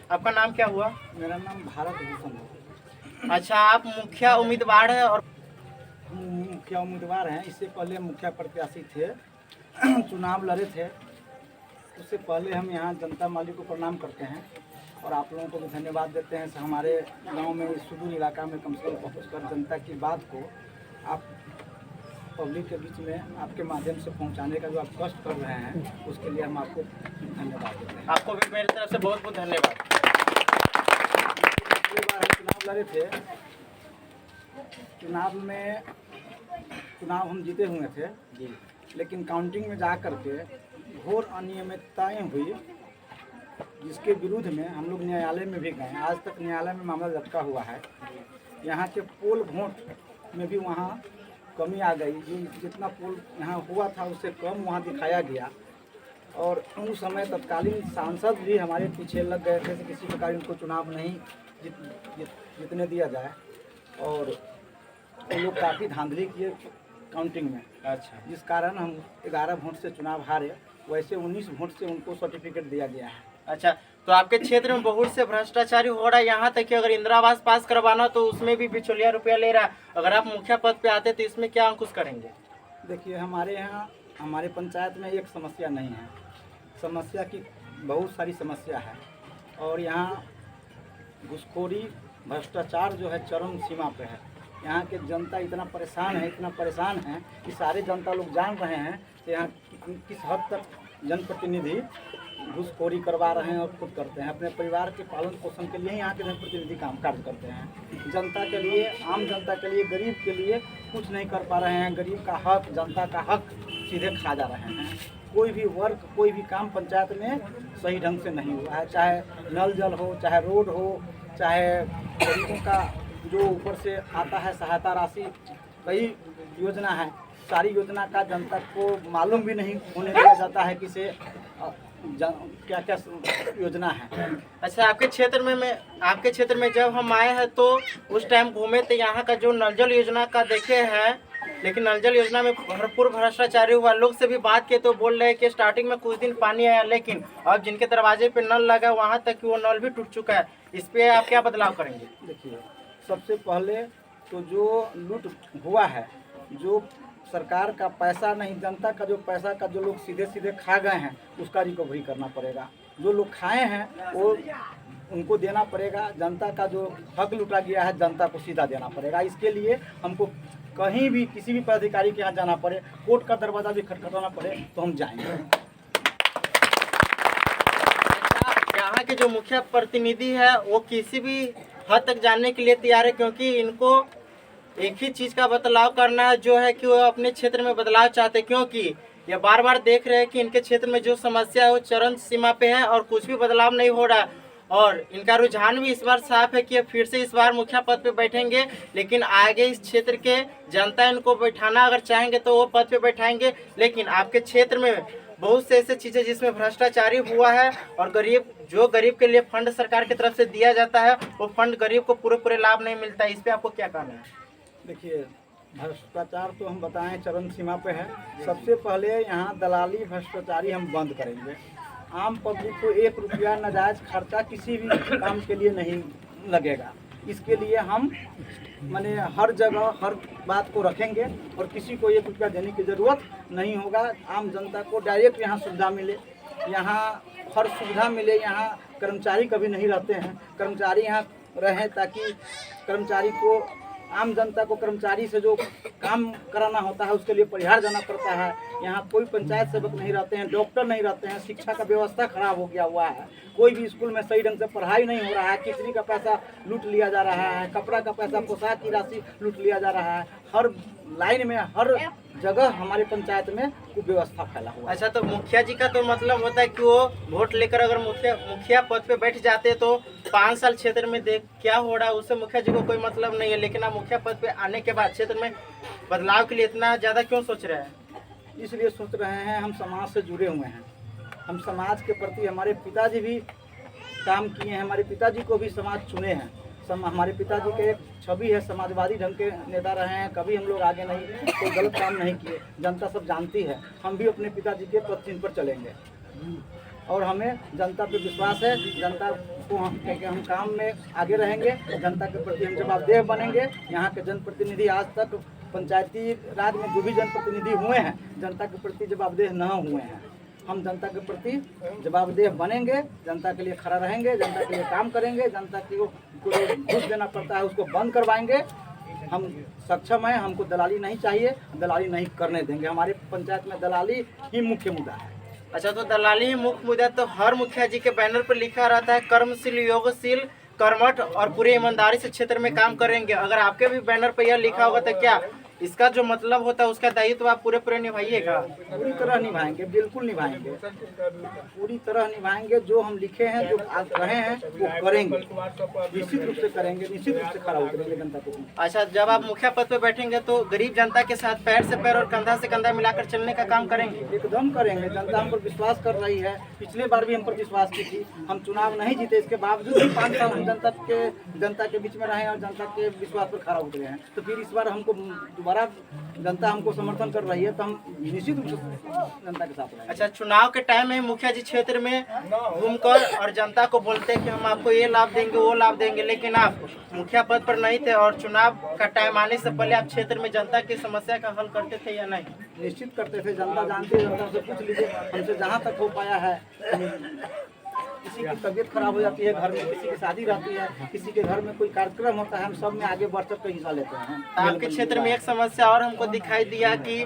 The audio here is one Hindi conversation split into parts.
आपका नाम क्या हुआ? मेरा नाम भारत भूषण है। अच्छा, आप मुखिया उम्मीदवार हैं और हम मुखिया उम्मीदवार हैं। इससे पहले मुखिया प्रत्याशी थे, चुनाव लड़े थे। उससे पहले हम यहाँ जनता माली को प्रणाम करते हैं और आप लोगों को भी धन्यवाद देते हैं। हमारे गांव में इस सुदूर इलाका में कम से कम पहुँचकर जनता की बात को आप पब्लिक के बीच में आपके माध्यम से पहुंचाने का जो आप कष्ट कर रहे हैं, उसके लिए हम आपको धन्यवाद देते हैं। आपको भी मेरी तरफ से बहुत बहुत धन्यवाद। पिछली बार हम चुनाव लड़े थे। चुनाव हम जीते हुए थे जी, लेकिन काउंटिंग में जा कर के घोर अनियमितताएं हुई, जिसके विरुद्ध में हम लोग न्यायालय में भी गए। आज तक न्यायालय में मामला लटका हुआ है। यहाँ के पोल वोट में भी वहाँ कमी आ गई। जितना पोल यहाँ हुआ था उससे कम वहाँ दिखाया गया और उस समय तत्कालीन सांसद भी हमारे पीछे लग गए थे कि किसी प्रकार इनको चुनाव नहीं जीतने दिया जाए, और वो लोग काफ़ी धांधली किए काउंटिंग में। अच्छा, जिस कारण हम 11 वोट से चुनाव हारे। वैसे 19 वोट से उनको सर्टिफिकेट दिया गया है। अच्छा, तो आपके क्षेत्र में बहुत से भ्रष्टाचारी हो रहा है, यहाँ तक कि अगर इंदिरा आवास पास करवाना तो उसमें भी बिचौलिया रुपया ले रहा है। अगर आप मुखिया पद पे आते तो इसमें क्या अंकुश करेंगे? देखिए, हमारे यहाँ हमारे पंचायत में एक समस्या नहीं है। समस्या की बहुत सारी समस्या है और यहाँ घूसखोरी भ्रष्टाचार जो है चरम सीमा पे है। यहाँ के जनता इतना परेशान है कि सारे जनता लोग जान रहे हैं कि यहाँ किस हद तक जनप्रतिनिधि घूसखोरी करवा रहे हैं और खुद करते हैं। अपने परिवार के पालन पोषण के लिए यहाँ के जनप्रतिनिधि कार्य करते हैं। जनता के लिए, आम जनता के लिए, गरीब के लिए कुछ नहीं कर पा रहे हैं। गरीब का हक, जनता का हक सीधे खा जा रहे हैं। कोई भी वर्क, कोई भी काम पंचायत में सही ढंग से नहीं हुआ है। चाहे नल जल हो, चाहे रोड हो, चाहे गरीबों का जो ऊपर से आता है सहायता राशि, कई योजना है, सारी योजना का जनता को मालूम भी नहीं होने दिया जाता है कि से क्या क्या योजना है। अच्छा, आपके क्षेत्र में जब हम आए हैं तो उस टाइम घूमे थे, यहाँ का जो नल जल योजना का देखे हैं, लेकिन नल जल योजना में भरपूर भ्रष्टाचारी हुआ। लोग से भी बात किए तो बोल रहे हैं कि स्टार्टिंग में कुछ दिन पानी आया, लेकिन अब जिनके दरवाजे पे नल लगा वहाँ तक कि वो नल भी टूट चुका है। इस पे आप क्या बदलाव करेंगे? देखिए, सबसे पहले तो जो लूट हुआ है, जो सरकार का पैसा नहीं, जनता का जो पैसा का जो लोग सीधे सीधे खा गए हैं, उसका रिकवरी करना पड़ेगा। जो लोग खाए हैं वो उनको देना पड़ेगा। जनता का जो हक लूटा गया है, जनता को सीधा देना पड़ेगा। इसके लिए हमको कहीं भी किसी भी पदाधिकारी के यहाँ जाना पड़े, कोर्ट का दरवाज़ा भी खटखटाना पड़े तो हम जाएंगे। यहाँ के जो मुखिया प्रतिनिधि है वो किसी भी हद तक जानने के लिए तैयार है, क्योंकि इनको एक ही चीज़ का बदलाव करना है, जो है कि वो अपने क्षेत्र में बदलाव चाहते हैं। क्योंकि ये बार बार देख रहे हैं कि इनके क्षेत्र में जो समस्या है वो चरम सीमा पे है और कुछ भी बदलाव नहीं हो रहा है। और इनका रुझान भी इस बार साफ है कि फिर से इस बार मुखिया पद पे बैठेंगे, लेकिन आगे इस क्षेत्र के जनता इनको बैठाना अगर चाहेंगे तो वो पद पे बैठाएंगे। लेकिन आपके क्षेत्र में बहुत से ऐसे चीज़ें जिसमें भ्रष्टाचारी हुआ है और गरीब के लिए फंड सरकार की तरफ से दिया जाता है, वो फंड गरीब को पूरे लाभ नहीं मिलता है। इस पर आपको क्या कहना है? देखिए, भ्रष्टाचार तो हम बताएं चरम सीमा पे है। सबसे पहले यहाँ दलाली भ्रष्टाचारी हम बंद करेंगे। आम पब्लिक को 1 रुपया नाजायज खर्चा किसी भी काम के लिए नहीं लगेगा। इसके लिए हम माने हर जगह हर बात को रखेंगे और किसी को 1 रुपया देने की ज़रूरत नहीं होगा। आम जनता को डायरेक्ट यहाँ सुविधा मिले, यहाँ हर सुविधा मिले। यहाँ कर्मचारी कभी नहीं रहते हैं, कर्मचारी यहाँ रहें ताकि कर्मचारी को, आम जनता को कर्मचारी से जो काम कराना होता है उसके लिए परिहार जाना पड़ता है। यहाँ कोई पंचायत सेवक नहीं रहते हैं, डॉक्टर नहीं रहते हैं, शिक्षा का व्यवस्था खराब हो गया हुआ है। कोई भी स्कूल में सही ढंग से पढ़ाई नहीं हो रहा है। खिचड़ी का पैसा लूट लिया जा रहा है, कपड़ा का पैसा, पोशाक की राशि लूट लिया जा रहा है। हर लाइन में, हर जगह हमारे पंचायत में कुव्यवस्था फैला हुआ है। अच्छा, तो मुखिया जी का तो मतलब होता है कि वो वोट लेकर अगर मुखिया पद पे बैठ जाते तो 5 साल क्षेत्र में देख क्या हो रहा है उससे मुखिया जी को कोई मतलब नहीं है। लेकिन आप मुखिया पद पे आने के बाद क्षेत्र में बदलाव के लिए इतना ज़्यादा क्यों सोच रहे हैं? इसलिए सोच रहे हैं, हम समाज से जुड़े हुए हैं। हम समाज के प्रति, हमारे पिताजी भी काम किए हैं, हमारे पिताजी को भी समाज चुने हैं। हमारे पिताजी के एक छवि है, समाजवादी ढंग के नेता रहे हैं। कभी हम लोग आगे नहीं, कोई गलत काम नहीं किए। जनता सब जानती है। हम भी अपने पिताजी के पद चिन्ह पर चलेंगे। और हमें जनता पे विश्वास है। जनता को हम काम में आगे रहेंगे, जनता के प्रति हम जवाबदेह बनेंगे। यहाँ के जनप्रतिनिधि आज तक पंचायती राज में जो भी जनप्रतिनिधि हुए हैं, जनता के प्रति जवाबदेह न हुए हैं। हम जनता के प्रति जवाबदेह बनेंगे, जनता के लिए खड़ा रहेंगे, जनता के लिए काम करेंगे। जनता को घूस देना पड़ता है उसको बंद करवाएंगे। हम सक्षम हैं, हमको दलाली नहीं चाहिए, दलाली नहीं करने देंगे। हमारे पंचायत में दलाली ही मुख्य मुद्दा है। अच्छा, तो दलाली ही मुख्य मुद्दा, तो हर मुखिया जी के बैनर पर लिखा रहता है कर्मशील, योगशील, कर्मठ और पूरी ईमानदारी से क्षेत्र में काम करेंगे। अगर आपके भी बैनर पर यह लिखा होगा तो क्या इसका जो मतलब होता है उसका दायित्व तो आप पूरे निभाइएगा? पूरी तरह निभाएंगे, बिल्कुल निभाएंगे, पूरी तरह निभाएंगे। जो हम लिखे हैं, जो आज कहे हैं वो करेंगे, निश्चित रूप से करेंगे, निश्चित रूप से खड़ा उतरेंगे जनता को। अच्छा, जब आप मुखिया पद पे बैठेंगे तो गरीब जनता के साथ पैर से पैर और कंधा से कंधा मिलाकर चलने का काम करेंगे? एकदम करेंगे। जनता हम पर विश्वास कर रही है, पिछले बार भी हम पर विश्वास की थी। हम चुनाव नहीं जीते, इसके बावजूद भी 5 साल हम जनता के बीच में रहे और जनता के विश्वास पर खड़ा उतरे हैं। तो फिर इस बार हमको दोबारा जनता हमको समर्थन कर रही है तो हम निश्चित रूप से जनता के साथ रहेंगे। अच्छा, चुनाव के टाइम में मुखिया जी क्षेत्र में घूमकर और जनता को बोलते हैं कि हम आपको ये लाभ देंगे, वो लाभ देंगे, लेकिन आप मुखिया पद पर नहीं थे और चुनाव का टाइम आने से पहले आप क्षेत्र में जनता की समस्या का हल करते थे या नहीं? निश्चित करते थे। जनता जानती है, जनता से पूछ लीजिए। हमसे जहाँ तक हो पाया है, किसी की तबीयत खराब हो जाती है घर में, किसी की शादी रहती है, किसी के घर में कोई कार्यक्रम होता है, हम सब में आगे बढ़ कर हिस्सा लेते हैं। आपके क्षेत्र में एक समस्या और हमको दिखाई दिया कि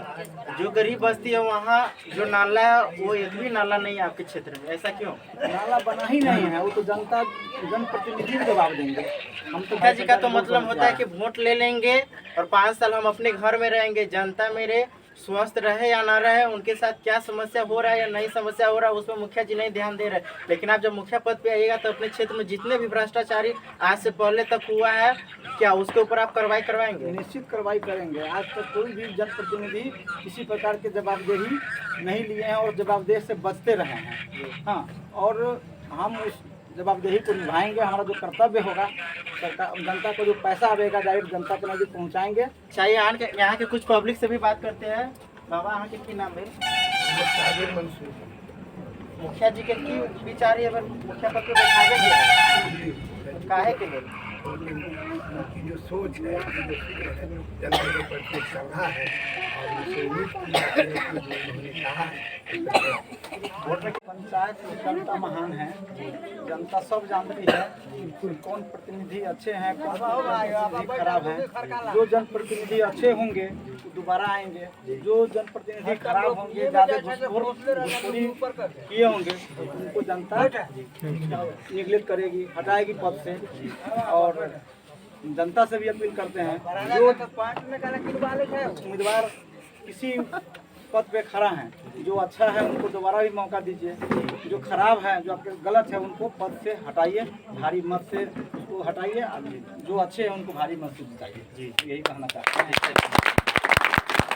जो गरीब बस्ती है वहाँ जो नाला है वो एक भी नाला नहीं है आपके क्षेत्र में, ऐसा क्यों? नाला बना ही नहीं है, वो तो जनता जनप्रतिनिधि जवाब देंगे। हम तो मुखिया जी का तो मतलब होता है कि वोट ले लेंगे और 5 साल हम अपने घर में रहेंगे, जनता मेरे स्वस्थ रहे या ना रहे, उनके साथ क्या समस्या हो रहा है या नहीं समस्या हो रहा है उसमें मुखिया जी नहीं ध्यान दे रहे। लेकिन आप जब मुखिया पद पे आइएगा तो अपने क्षेत्र में जितने भी भ्रष्टाचारी आज से पहले तक हुआ है, क्या उसके ऊपर आप कार्रवाई करवाएंगे? निश्चित कार्रवाई करेंगे। आज तक कोई भी जनप्रतिनिधि किसी प्रकार के जवाबदेही नहीं लिए हैं और जवाबदेह से बचते रहे हैं। हाँ, और हम उस जवाबदेही को निभाएंगे। हमारा जो कर्तव्य होगा, सरकार जनता को जो पैसा आएगा डायरेक्ट जनता के नजदीक पहुंचाएंगे। चाहिए यहाँ के कुछ पब्लिक से भी बात करते हैं। बाबा, यहाँ के की नाम है? मुखिया जी के की विचार है अगर मुखिया पद पे बैठावे काहे के लिए? उनकी जो सोच है, जो फिक्र है, जनता के प्रति श्रद्धा है और उसे उम्मीद की जाती है कि जो उन्होंने कहा है। पंचायत में जनता महान है, जनता सब जानती है कौन प्रतिनिधि अच्छे हैं, कौन प्रतिनिधि खराब है। जो जनप्रतिनिधि अच्छे होंगे वो दोबारा आएंगे, जो जनप्रतिनिधि खराब होंगे, ज़्यादा घुसखोरी किए होंगे, उनको जनता निगलेक्ट करेगी, हटाएगी पद से। और जनता से भी अपील करते हैं जो उम्मीदवार किसी पद पे खड़ा है, जो अच्छा है उनको दोबारा भी मौका दीजिए, जो खराब है, जो आपके गलत है उनको पद से हटाइए, भारी मत से उसको हटाइए, जो अच्छे हैं उनको भारी मत से जिताइए। जी, यही कहना चाहते हैं।